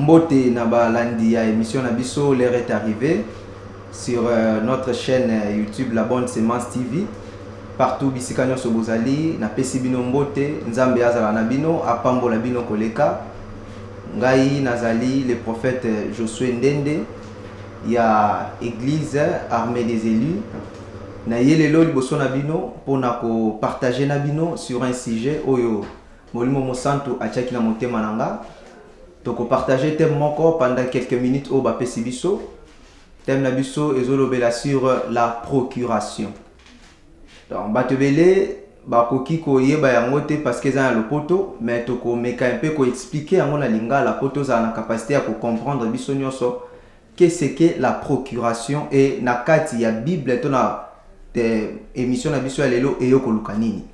Mbote Naba Landia émission Nabiso, l'heure est arrivée sur notre chaîne YouTube La Bonne Semence TV. Partout Bisikanyo Sobozali, na Pesibino Mbote, Nzambe Azala Nabino, Apambo Labino Koleka, Ngai Nazali, le prophète Josué Ndende, il y a Église Armée des élus. Na yelelo liboso Nabino pour nako partager Nabino sur un sujet oyo Molimo Mosantu achaki na motema nanga. Donc partager thème moko pendant quelques minutes au bapesi biso. Thème nabiso ezolobela sur la procuration. Donc batebele bakoki ko yeba yango te parce que za le poto mais toko meka un peu ko expliquer yango na linga la poto za na capacité à comprendre biso nyonso qu'est-ce que la procuration et na kati ya Bible to na émission na biso ya lelo eyoko lukanini.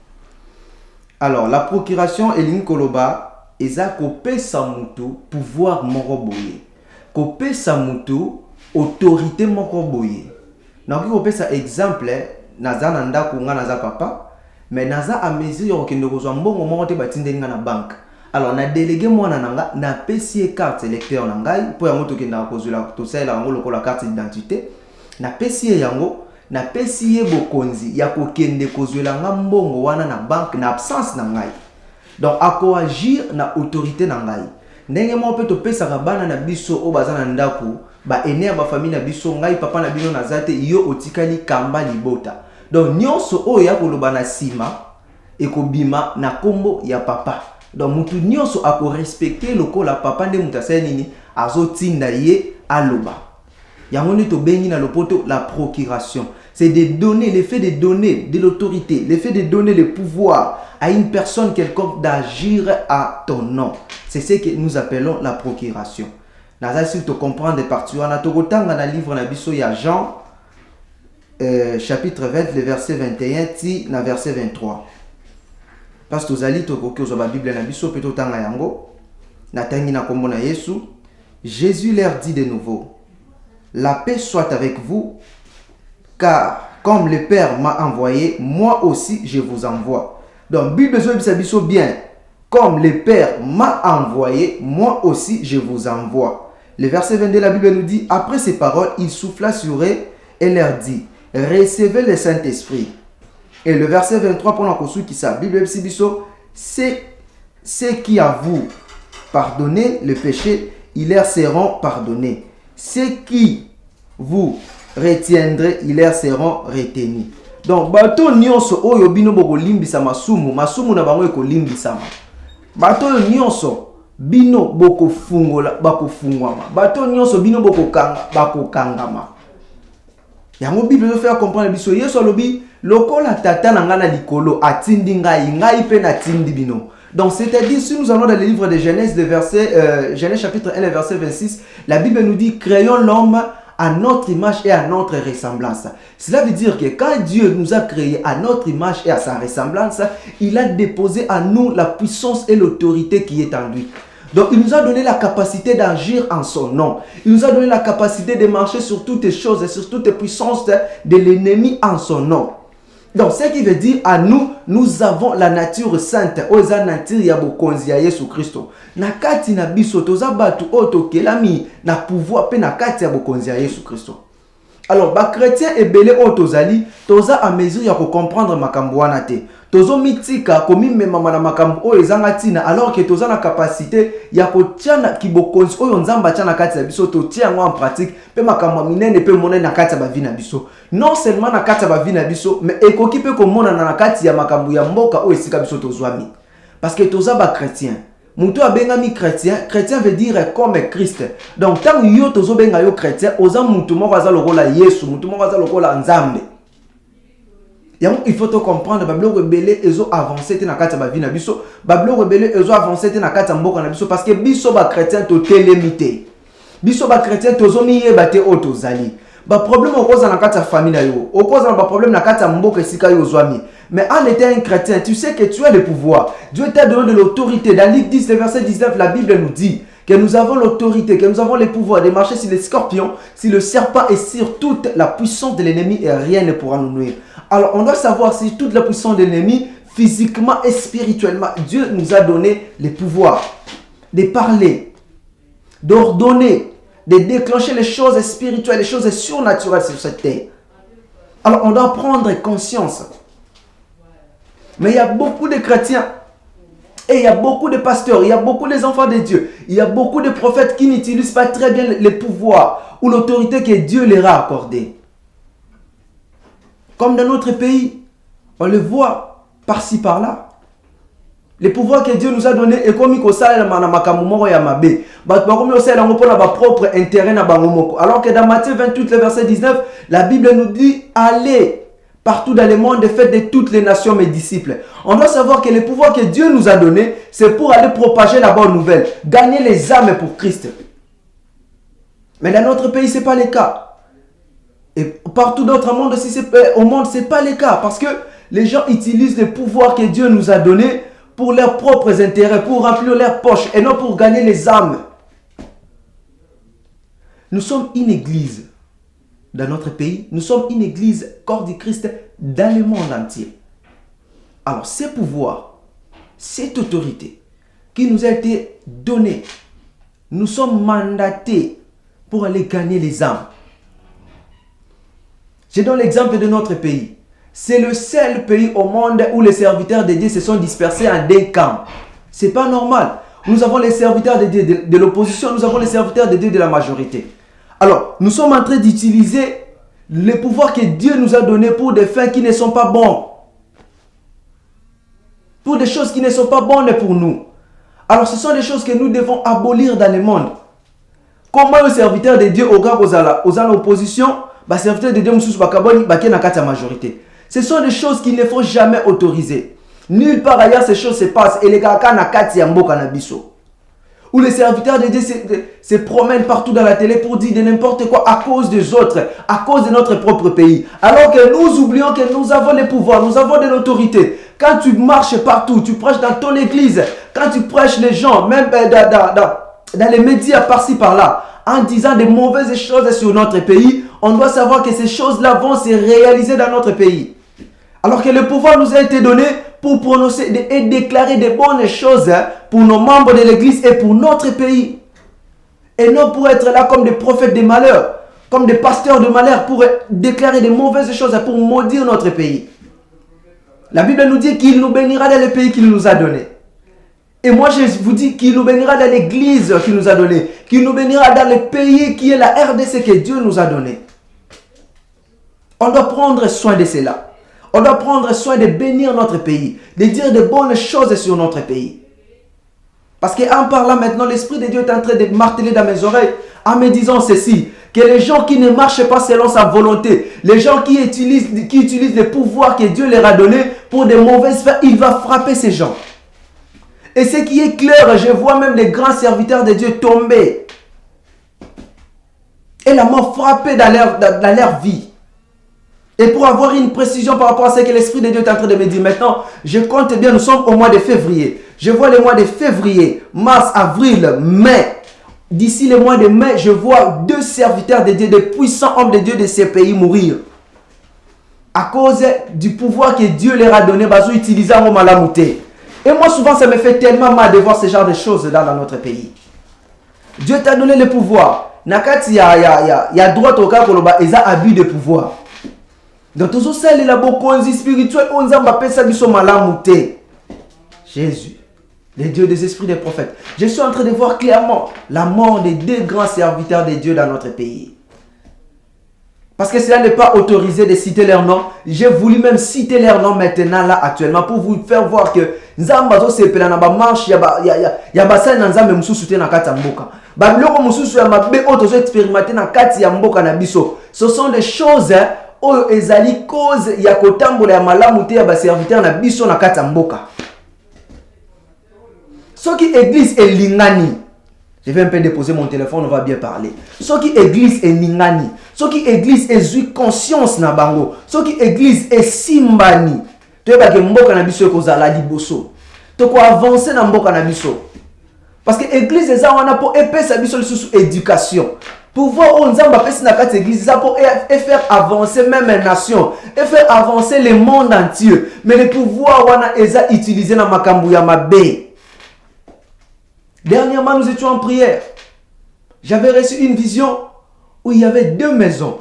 Alors la procuration elingi koloba eza kopesa mutu pouvoir moko boye, kopesa mutu autorité moko boye. Nakoki kopesa exemple naza na ndako nga naza papa mais naza a mesure okende kozwa mbongo moko te batindeli nga na banque. Alors na délégué mwana nanga na pesi carte électeur na ngai po yango tokenda kozula tosala yango lokola carte d'identité na pesi yango na pesi ye bokonzi ya kokende kozwela nga mbongo wana na banque na absence na ngai. Donc à agir na autorité na ngai. Ndenge mo pe to pesa bana na biso o bazana ndako ba ene ba famille na biso ngai papa na bino na zate yo otikali kamba libota. Donc nyonso o ya koloba na sima ekobima na kombo ya papa. Donc mutu nyonso ako respecter lokola papa nde mutasaya nini azotinda ye aloba. Yango ni to bengi na lopoto la procuration. C'est de donner, le fait de donner de l'autorité, le fait de donner le pouvoir à une personne quelconque d'agir à ton nom. C'est ce que nous appelons la procuration. Naza si tu comprends des parties, on a tout dans le livre na biso ya Jean chapitre 20 le verset 21 ti na verset 23. Parce que zali to ko zo ba Bible na biso pe to tanga yango na tangi na kombo na Yesu. Jésus leur dit de nouveau: la paix soit avec vous. Car comme le Père m'a envoyé, moi aussi je vous envoie. Donc, Bible dit bien, comme le Père m'a envoyé, moi aussi je vous envoie. Le verset 22, la Bible nous dit, après ces paroles, il souffla sur eux et leur dit, recevez le Saint-Esprit. Et le verset 23, pour l'encontre qui ça, Bible dit, c'est qui à vous pardonnez le péché, ils leur seront pardonnés. Ceux qui vous retiendrez, ils leur seront retenus. Donc bato nyonso oyo bino boko limbisa masumu na bango eko limbisama. Bato nyonso bino boko fungola bako fungwama. Bato nyonso bino boko kanga bako kangama. Yango Bible veut faire comprendre biso Yesu lobi lokola tata na ngana likolo atindi ngai pe na tindi bino. Donc c'est-à-dire si nous allons dans le livre de Genèse Genèse chapitre 1 verset 26, la Bible nous dit créons l'homme à notre image et à notre ressemblance. Cela veut dire que quand Dieu nous a créés à notre image et à sa ressemblance, il a déposé à nous la puissance et l'autorité qui est en lui. Donc il nous a donné la capacité d'agir en son nom. Il nous a donné la capacité de marcher sur toutes les choses et sur toutes les puissances de l'ennemi en son nom. Donc ce qui veut dire à nous, nous avons la nature sainte. Oza nature ya bokonzi ya Yesu Kristo. Na kati na biso toza batu oto kelami na pouvoir pe na kati ya bokonzi ya Yesu Kristo. Alors ba chrétien ebele otozali toza a mesure ya ko comprendre makambo wana te. Tozo mitika komi mema na makambo o ezanga tina alors que toza na capacité ya ko tiana kibokonzi oyo nzamba tiana kati ya biso to tiango en pratique pe makambo minene pe monene na kati ya bavi na biso. Non seulement na kati ya bavi na biso mais ekoki pe ko mona na kati ya makambo ya mboka o esika biso tozwami. Parce que toza ba chrétien. Mutu abengami chrétien, chrétien veut dire comme Christ. Donc tant yo tozo benga yo chrétien, oza mutu moko aza lokola Yesu, mutu moko aza lokola Nzambe. Il faut te comprendre, Babylone rebelle ezo avancer te na kati ya bavi na biso, Babylone rebelle ezo avancer te na kati ya mboka na biso parce que biso ba chrétien to telemité. Biso ba chrétien tozo miyeba te o tozali. Ba problème okoza na kati ya famille na yo, okoza na ba problème na kati ya mboka esika yo zwami. Mais en étant un chrétien, tu sais que tu as le pouvoir. Dieu t'a donné de l'autorité. Dans Luc 10, le verset 19, la Bible nous dit que nous avons l'autorité, que nous avons le pouvoir de marcher sur les scorpions, sur le serpent et sur toute la puissance de l'ennemi et rien ne pourra nous nuire. Alors on doit savoir si toute la puissance de l'ennemi, physiquement et spirituellement, Dieu nous a donné le pouvoir de parler, d'ordonner, de déclencher les choses spirituelles, les choses surnaturelles sur cette terre. Alors on doit prendre conscience. Mais il y a beaucoup de chrétiens, et il y a beaucoup de pasteurs, il y a beaucoup d'enfants de Dieu, il y a beaucoup de prophètes qui n'utilisent pas très bien les pouvoirs ou l'autorité que Dieu leur a accordée. Comme dans notre pays, on le voit par-ci par-là. Les pouvoirs que Dieu nous a donnés, et comme il y a propre intérêt. Alors que dans Matthieu 28, le verset 19, la Bible nous dit, allez partout dans le monde et faites de toutes les nations mes disciples. On doit savoir que les pouvoirs que Dieu nous a donnés, c'est pour aller propager la bonne nouvelle, gagner les âmes pour Christ. Mais dans notre pays, ce n'est pas le cas. Et partout d'autres mondes aussi, au monde, ce n'est pas le cas. Parce que les gens utilisent les pouvoirs que Dieu nous a donnés pour leurs propres intérêts, pour remplir leurs poches et non pour gagner les âmes. Nous sommes une église dans notre pays, nous sommes une église corps du Christ dans le monde entier. Alors ces pouvoirs, cette autorité qui nous a été donnée, nous sommes mandatés pour aller gagner les âmes. Je donne l'exemple de notre pays. C'est le seul pays au monde où les serviteurs de Dieu se sont dispersés en deux camps. Ce n'est pas normal. Nous avons les serviteurs de Dieu de l'opposition, nous avons les serviteurs de Dieu de la majorité. Alors, nous sommes en train d'utiliser les pouvoirs que Dieu nous a donnés pour des fins qui ne sont pas bons. Pour des choses qui ne sont pas bonnes pour nous. Alors, ce sont des choses que nous devons abolir dans le monde. Comment le serviteur de Dieu au gars aux l'opposition, le serviteur de Dieu la majorité. Ce sont des choses qu'il ne faut jamais autoriser. Nulle part ailleurs ces choses se passent. Et les gars où les serviteurs de Dieu se promènent partout dans la télé pour dire de n'importe quoi à cause des autres, à cause de notre propre pays. Alors que nous oublions que nous avons les pouvoirs, nous avons de l'autorité. Quand tu marches partout, tu prêches dans ton église, quand tu prêches les gens, même dans les médias par-ci par-là, en disant de mauvaises choses sur notre pays, on doit savoir que ces choses-là vont se réaliser dans notre pays. Alors que le pouvoir nous a été donné pour prononcer et déclarer de bonnes choses pour nos membres de l'église et pour notre pays. Et non pour être là comme des prophètes de malheur, comme des pasteurs de malheur pour déclarer de mauvaises choses pour maudire notre pays. La Bible nous dit qu'il nous bénira dans le pays qu'il nous a donné. Et moi je vous dis qu'il nous bénira dans l'église qu'il nous a donné, qu'il nous bénira dans le pays qui est la RDC que Dieu nous a donné. On doit prendre soin de cela. On doit prendre soin de bénir notre pays, de dire de bonnes choses sur notre pays. Parce qu'en parlant maintenant, l'Esprit de Dieu est en train de marteler dans mes oreilles en me disant ceci, que les gens qui ne marchent pas selon sa volonté, les gens qui utilisent les pouvoirs que Dieu leur a donnés pour de mauvaises fins, il va frapper ces gens. Et ce qui est clair, je vois même les grands serviteurs de Dieu tomber. Et la mort frapper dans leur vie. Et pour avoir une précision par rapport à ce que l'Esprit de Dieu est en train de me dire maintenant, je compte bien, nous sommes au mois de février. Je vois le mois de février, mars, avril, mai. D'ici le mois de mai, je vois 2 serviteurs de Dieu, de puissants hommes de Dieu de ces pays mourir. À cause du pouvoir que Dieu leur a donné, ils utilisent en malamouté. Et moi souvent ça me fait tellement mal de voir ce genre de choses dans notre pays. Dieu t'a donné le pouvoir. Nakati ya droite au cas koloba, ils ont abus de pouvoir. Donc, tout ça, il y a beaucoup de spirituels. On appelle ça Jésus, le Dieu des esprits des prophètes. Je suis en train de voir clairement la mort des 2 grands serviteurs de Dieu dans notre pays. Parce que cela n'est pas autorisé de citer leur nom. J'ai voulu même citer leur nom maintenant, là, actuellement, pour vous faire voir que Nzamba se pela na ba marche ya basali na Nzambe mususu te na kati ya mboka. Ba biloko mususu ya mabe oto expérimenter na kati ya mboka na biso. Ce sont des choses oyo ezali cause ya kotambola ya malamu te ya ba serviteur na biso na kati ya mboka. Soki église est lingani. Je vais un peu déposer mon téléphone, on va bien parler. Soki église est lingani. Soki église est zui conscience na bango. Soki église est simbani. Tu vas que mboka na biso kozala liboso. To ko avancer na mboka na biso. Parce que église eza wana pour épesa biso sous éducation. Pour voir où nous avons na kati église ça pour faire avancer même une nation et faire avancer le monde entier. Mais le pouvoir wana eza utilisé na makambu ya mabe. Dernièrement nous étions en prière. j'avais reçu une vision où il y avait 2 maisons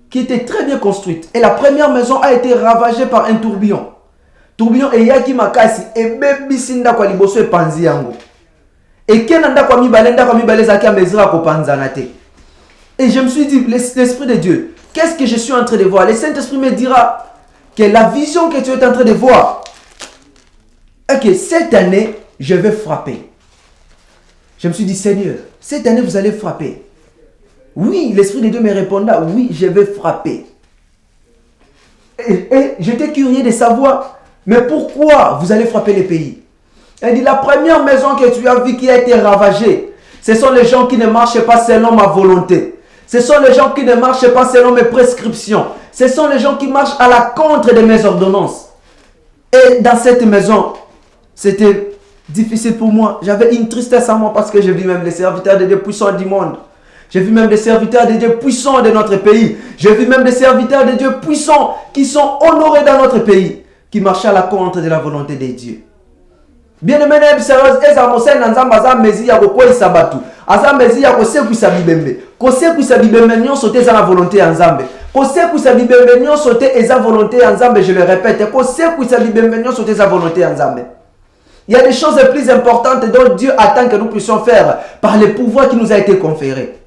qui étaient très bien construites. Et la première maison a été ravagée par un tourbillon. Tourbillon et yaki makasi et bebisinda kwa liboso e panzi yango. Et kenanda kwa mibale zaki a mezira ko panzanate. Et je me suis dit, l'Esprit de Dieu, qu'est-ce que je suis en train de voir? Le Saint-Esprit me dira que la vision que tu es en train de voir, ok, cette année, je vais frapper. Je me suis dit, Seigneur, cette année, vous allez frapper. Oui, l'Esprit de Dieu me répondra, oui, je vais frapper. Et j'étais curieux de savoir, mais pourquoi vous allez frapper les pays? Elle dit, la première maison que tu as vue qui a été ravagée, ce sont les gens qui ne marchent pas selon ma volonté. Ce sont les gens qui ne marchent pas selon mes prescriptions. Ce sont les gens qui marchent à la contre de mes ordonnances. Et dans cette maison, c'était difficile pour moi. J'avais une tristesse en moi parce que j'ai vu même les serviteurs de Dieu puissants du monde. J'ai vu même des serviteurs de Dieu puissants de notre pays. J'ai vu même des serviteurs de Dieu puissants qui sont honorés dans notre pays, qui marchaient à la contre de la volonté de Dieu. Bien-aimé, mezi ya kokwisa batu. Aza mezi ya kosekwisa bibembe. Kosekwisa bibembe nyonso te eza na volonté ya Nzambe. Kosekwisa bibembe nyonso te eza volonté ya Nzambe, je le répète. Kosekwisa bibembe nyonso te eza volonté ya Nzambe. Il y a des choses plus importantes dont Dieu attend que nous puissions faire par le pouvoir qui nous a été conféré.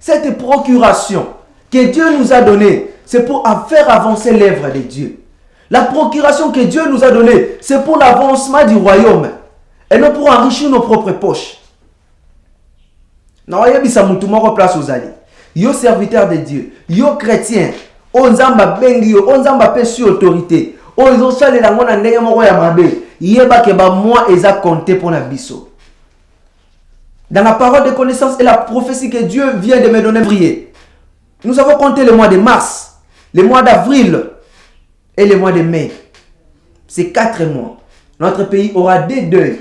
Cette procuration que Dieu nous a donnée, c'est pour faire avancer l'œuvre de Dieu. La procuration que Dieu nous a donnée, c'est pour l'avancement du royaume et non pour enrichir nos propres poches. Yo serviteur de Dieu, yo chrétien, onzamba bengi yo, onzamba pesu autorité, ozo sale la ngona ndenge moko ya mabe, yeba ke ba moi eza compté pour la biso. Dans la parole de connaissance et la prophétie que Dieu vient de me donner prier, nous avons compté le mois de mars, le mois d'avril et le mois de mai. C'est 4 mois. Notre pays aura des deuils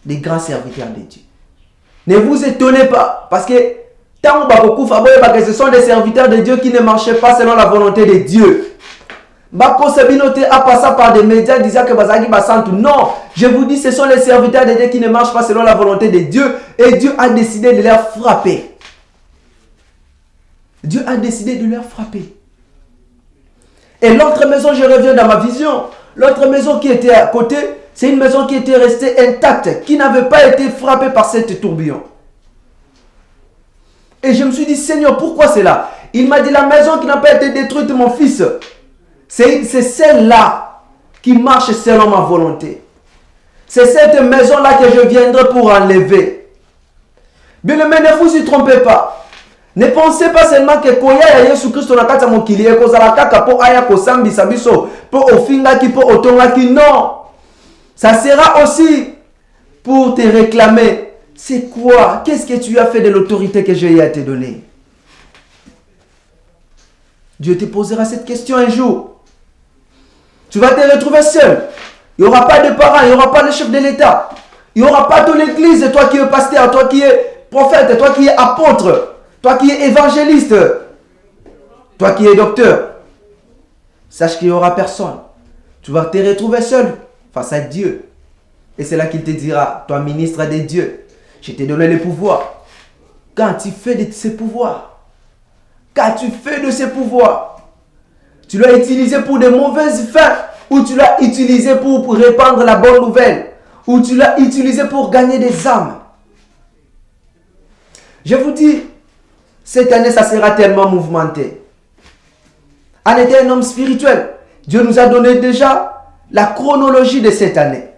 des grands serviteurs de Dieu. Ne vous étonnez pas, parce que ce sont des serviteurs de Dieu qui ne marchaient pas selon la volonté de Dieu. Bako Sabinote a passé par des médias disant que Bazagi Basantu. Non, je vous dis, ce sont les serviteurs de Dieu qui ne marchent pas selon la volonté de Dieu. Et Dieu a décidé de leur frapper. Dieu a décidé de leur frapper. Et l'autre maison, je reviens dans ma vision. L'autre maison qui était à côté, c'est une maison qui était restée intacte, qui n'avait pas été frappée par cette tourbillon. Et je me suis dit, Seigneur, pourquoi c'est là? Il m'a dit, la maison qui n'a pas été détruite, mon fils, c'est celle-là qui marche selon ma volonté. C'est cette maison-là que je viendrai pour enlever. Bien aimé, ne vous y trompez pas. Ne pensez pas seulement que koya ya Yesu Christo na kata mokili ekozala kaka po aya kosambisa biso po ofingaki po otongaki. Non. Ça sera aussi pour te réclamer. C'est quoi? Qu'est-ce que tu as fait de l'autorité que j'ai à te donner? Dieu te posera cette question un jour. Tu vas te retrouver seul. Il n'y aura pas de parents, il n'y aura pas de chef de l'État. Il n'y aura pas de l'église, toi qui es pasteur, toi qui es prophète, toi qui es apôtre. Toi qui es évangéliste, toi qui es docteur, sache qu'il n'y aura personne. Tu vas te retrouver seul face à Dieu. Et c'est là qu'il te dira, toi ministre de Dieu, je t'ai donné le pouvoir. Quand tu fais de ces pouvoirs, tu l'as utilisé pour de mauvaises fins, ou tu l'as utilisé pour répandre la bonne nouvelle, ou tu l'as utilisé pour gagner des âmes. Je vous dis, cette année, ça sera tellement mouvementé. En étant un homme spirituel, Dieu nous a donné déjà la chronologie de cette année.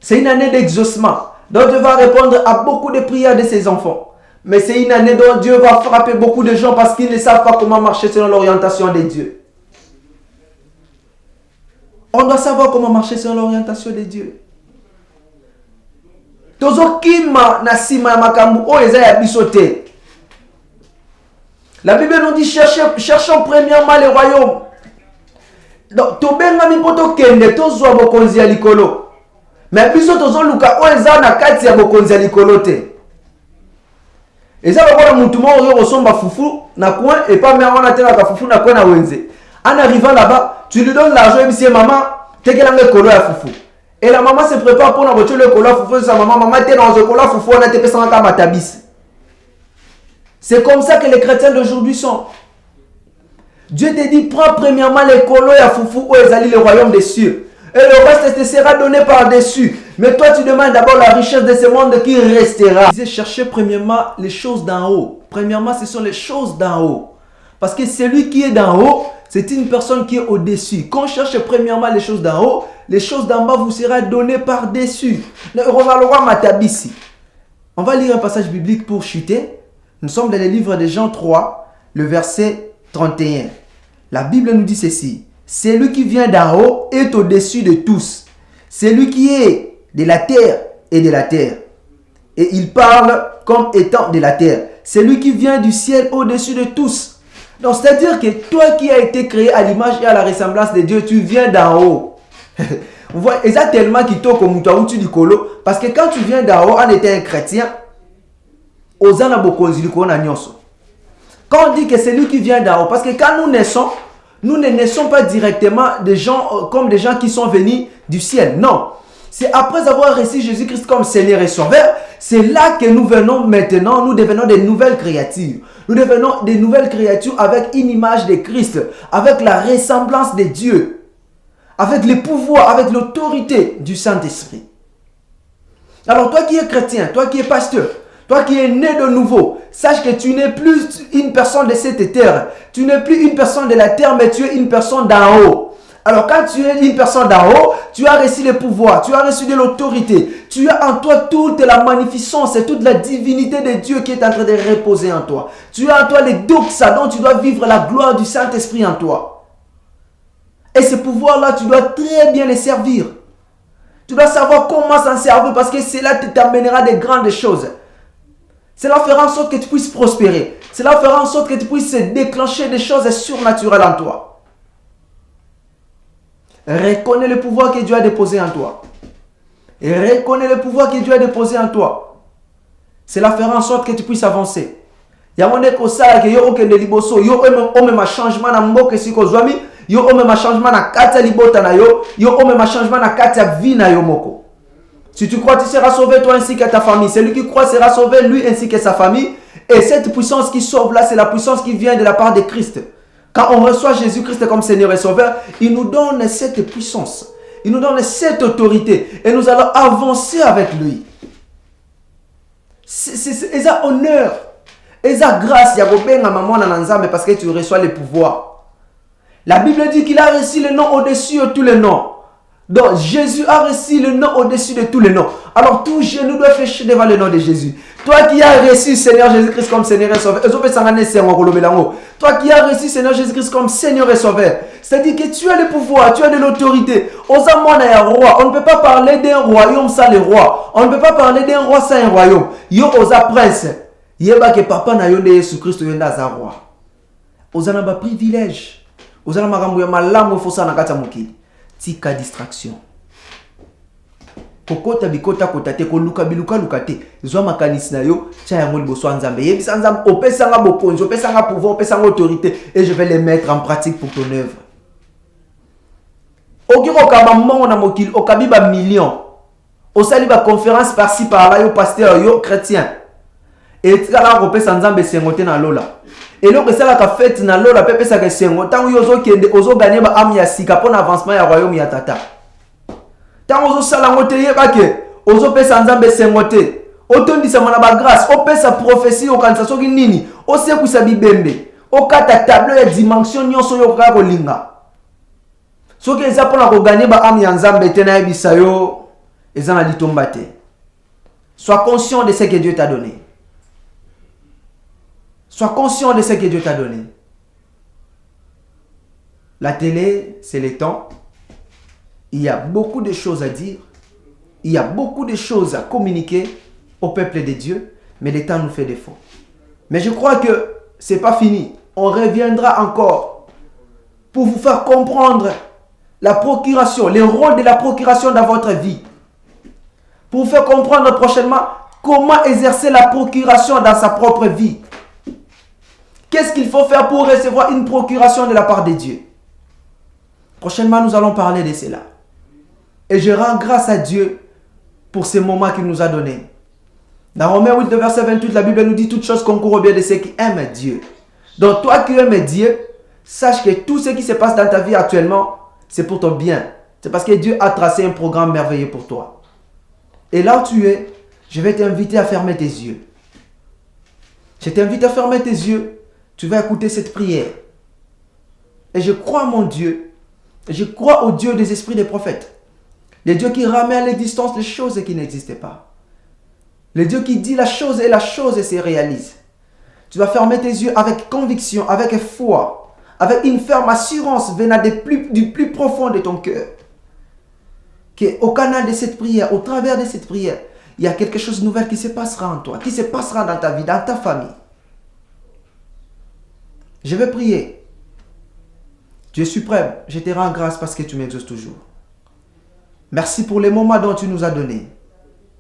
C'est une année d'exaucement, dont Dieu va répondre à beaucoup de prières de ses enfants. Mais c'est une année dont Dieu va frapper beaucoup de gens parce qu'ils ne savent pas comment marcher selon l'orientation de Dieu. On doit savoir comment marcher selon l'orientation de Dieu. Tozo kima na sima ya makambu o eza ya bisote. La Bible nous dit cherchons premièrement le royaume. Donc, tobenga mi poto kende tozwa bokonzi ya likolo. Mais biso tozo luka o eza na kati ya bokonzi ya likolo te. Eza bakola mutu mo yo kosomba fufu na coin et pas mais on a tena ka fufu na coin na wenze. En arrivant là-bas, tu lui donnes l'argent et dit maman, tekelanga kolo ya fufu. Et la maman se prépare pour la voiture, le cola foufou, sa maman t'es dans le cola foufou, on a été sans matabis. C'est comme ça que les chrétiens d'aujourd'hui sont. Dieu te dit, prends premièrement les colos et à foufou où est allé le royaume des cieux. Et le reste te sera donné par-dessus. Mais toi, tu demandes d'abord la richesse de ce monde qui restera. Il disait, cherchez premièrement les choses d'en haut. Premièrement, ce sont les choses d'en haut. Parce que celui qui est d'en haut, c'est une personne qui est au-dessus. Quand on cherche premièrement les choses d'en haut, les choses d'en bas vous seront données par-dessus. On va lire un passage biblique pour chuter. Nous sommes dans le livre de Jean 3, le verset 31. La Bible nous dit ceci. Celui qui vient d'en haut est au-dessus de tous. Celui qui est de la terre est de la terre. Et il parle comme étant de la terre. Celui qui vient du ciel au-dessus de tous. Donc c'est-à-dire que toi qui as été créé à l'image et à la ressemblance de Dieu, tu viens d'en haut. Vous voyez, et ça tellement qui toque comme toi tu dis colo. Parce que quand tu viens d'en haut, en étant un chrétien, osana bokonzi liko na nyonso. Quand on dit que c'est lui qui vient d'en haut, parce que quand nous ne naissons pas directement des gens, comme des gens qui sont venus du ciel. Non. C'est après avoir reçu Jésus-Christ comme Seigneur et Sauveur, c'est là que nous venons maintenant, nous devenons des nouvelles créatures. Nous devenons des nouvelles créatures avec une image de Christ, avec la ressemblance de Dieu, avec les pouvoirs, avec l'autorité du Saint-Esprit. Alors toi qui es chrétien, toi qui es pasteur, toi qui es né de nouveau, sache que tu n'es plus une personne de cette terre. Tu n'es plus une personne de la terre, mais tu es une personne d'en haut. Alors quand tu es une personne d'en haut, tu as reçu le pouvoir, tu as reçu de l'autorité. Tu as en toi toute la magnificence et toute la divinité de Dieu qui est en train de reposer en toi. Tu as en toi les doxa dont tu dois vivre la gloire du Saint-Esprit en toi. Et ce pouvoir-là, tu dois très bien les servir. Tu dois savoir comment s'en servir parce que cela t'amènera des grandes choses. Cela fera en sorte que tu puisses prospérer. Cela fera en sorte que tu puisses déclencher des choses surnaturelles en toi. Reconnais le pouvoir que Dieu a déposé en toi. Et reconnais le pouvoir que Dieu a déposé en toi. Cela fera en sorte que tu puisses avancer. Il y a un changement changement na mboka siko zwami, yo même changement na kati libota na yo, yo même changement na kati vie na yo moko. Si tu crois, tu seras sauvé toi ainsi que ta famille. Celui qui croit sera sauvé lui ainsi que sa famille. Et cette puissance qui sauve là, c'est la puissance qui vient de la part de Christ. Quand on reçoit Jésus-Christ comme Seigneur et Sauveur, il nous donne cette puissance. Il nous donne cette autorité. Et nous allons avancer avec lui. C'est un honneur. Et ça grâce. Parce que tu reçois le pouvoir. La Bible dit qu'il a reçu le nom au-dessus de tous les noms. Donc Jésus a reçu le nom au-dessus de tous les noms. Alors tout genou doit fléchir devant le nom de Jésus. Toi qui as reçu Seigneur Jésus-Christ comme Seigneur et Sauveur. Toi qui as reçu Seigneur Jésus-Christ comme Seigneur et Sauveur. C'est-à-dire que tu as le pouvoir, tu as de l'autorité. On ne peut pas parler d'un royaume sans le roi. On ne peut pas parler d'un roi sans un royaume. Yo osa prince. Yeba que papa na yonde Jésus Christ yonda za roi. Osa na ba privilège. Osa na makambo ya malamu fosa na kata mokili. Tika distraction. Kokota bikota kotate ko luka biluka lukate. Zwa makanisi na yo, tia yango liboso nzambe. Yebisa nzambe opesanga bokonzi, opesanga pouvoir, opesanga autorité et je vais les mettre en pratique pour ton œuvre. Okiro kaba mongo na mokili, okabi ba million. Osali ba conférence par-ci par-là yo pasteur yo chrétien. Et tika opesa nzambe sengote na lola. Et donc ça la fête na lola pepe sa kesengo tant yo zo kende ozo gagner ba am ya sika pour l'avancement ya royaume ya tata. Tant ozo sala ngote yeba ke ozo pesa nzambe sengote. Otondisa mana ba grâce, o pesa prophétie o kanisa soki nini, o sekuisa bibembe, o kata tableau ya dimension nyonso yo ka kolinga. Soki eza pona ko gagner ba am ya nzambe te na yebisa yo eza na litomba te. Sois conscient de ce que Dieu t'a donné. Sois conscient de ce que Dieu t'a donné. La télé, c'est le temps. Il y a beaucoup de choses à dire. Il y a beaucoup de choses à communiquer au peuple de Dieu. Mais le temps nous fait défaut. Mais je crois que ce n'est pas fini. On reviendra encore pour vous faire comprendre la procuration, le rôle de la procuration dans votre vie. Pour vous faire comprendre prochainement comment exercer la procuration dans sa propre vie. Qu'est-ce qu'il faut faire pour recevoir une procuration de la part de Dieu? Prochainement, nous allons parler de cela. Et je rends grâce à Dieu pour ces moments qu'il nous a donnés. Dans Romains 8, verset 28, la Bible nous dit toutes choses concourent au bien de ceux qui aiment Dieu. Donc toi qui aimes Dieu, sache que tout ce qui se passe dans ta vie actuellement, c'est pour ton bien. C'est parce que Dieu a tracé un programme merveilleux pour toi. Et là où tu es, je vais t'inviter à fermer tes yeux. Je t'invite à fermer tes yeux. Tu vas écouter cette prière. Et je crois à mon Dieu. Je crois au Dieu des esprits des prophètes. Le Dieu qui ramène à l'existence les choses qui n'existaient pas. Le Dieu qui dit la chose et la chose se réalise. Tu vas fermer tes yeux avec conviction, avec foi, avec une ferme assurance venant du plus profond de ton cœur. Qu'au canal de cette prière, au travers de cette prière, il y a quelque chose de nouvel qui se passera en toi, qui se passera dans ta vie, dans ta famille. Je vais prier. Dieu suprême, je te rends grâce parce que tu m'exauces toujours. Merci pour les moments dont tu nous as donnés.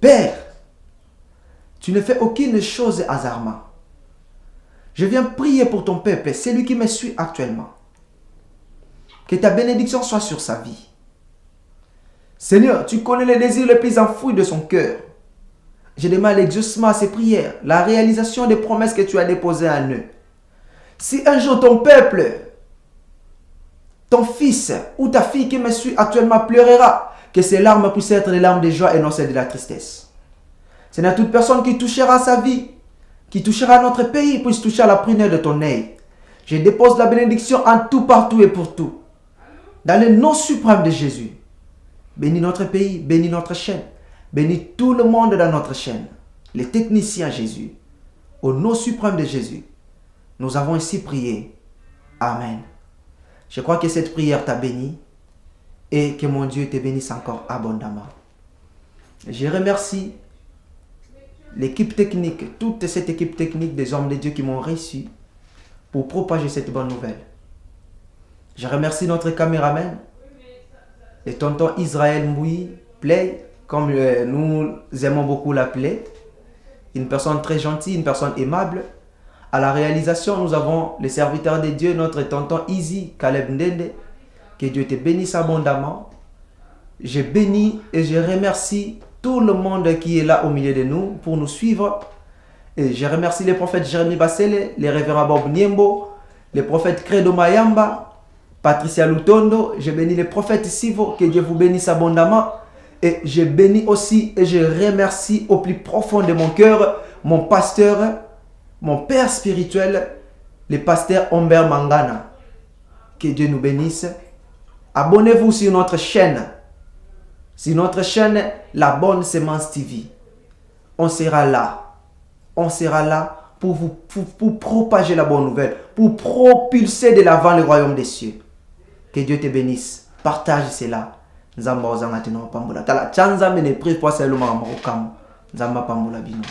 Père, tu ne fais aucune chose hasardement. Je viens prier pour ton peuple, celui qui me suit actuellement. Que ta bénédiction soit sur sa vie. Seigneur, tu connais les désirs les plus enfouis de son cœur. Je demande l'exaucement à ses prières, la réalisation des promesses que tu as déposées en eux. Si un jour ton peuple, ton fils ou ta fille qui me suit actuellement pleurera, que ces larmes puissent être des larmes de joie et non celles de la tristesse. Seigneur, toute personne qui touchera sa vie, qui touchera notre pays, puisse toucher à la prière de ton œil. Je dépose la bénédiction en tout, partout et pour tout. Dans le nom suprême de Jésus. Bénis notre pays, bénis notre chaîne. Bénis tout le monde dans notre chaîne. Les techniciens, Jésus. Au nom suprême de Jésus. Nous avons ainsi prié. Amen. Je crois que cette prière t'a béni et que mon Dieu te bénisse encore abondamment. Je remercie l'équipe technique, toute cette équipe technique des hommes de Dieu qui m'ont reçu pour propager cette bonne nouvelle. Je remercie notre caméraman, le tonton Israël Mboui Play, comme nous aimons beaucoup l'appeler. Une personne très gentille, une personne aimable. À la réalisation, nous avons le serviteur de Dieu, notre tonton Easy Caleb Ndende. Que Dieu te bénisse abondamment. Je bénis et je remercie tout le monde qui est là au milieu de nous pour nous suivre. Et je remercie les prophètes Jérémie Bassele, les révérends Bob Niembo, les prophètes Credo Mayamba, Patricia Lutondo. Je bénis les prophètes Sivo. Que Dieu vous bénisse abondamment. Et je bénis aussi et je remercie au plus profond de mon cœur mon pasteur, mon père spirituel, le pasteur Humbert Mangana. Que Dieu nous bénisse. Abonnez-vous sur notre chaîne. Sur notre chaîne, La Bonne Semence TV. On sera là. On sera là pour propager la bonne nouvelle. Pour propulser de l'avant le royaume des cieux. Que Dieu te bénisse. Partage cela. Nzamba ozanga tino pambula. Tala chanza mene prive pour seulement Nzamba pambula bino.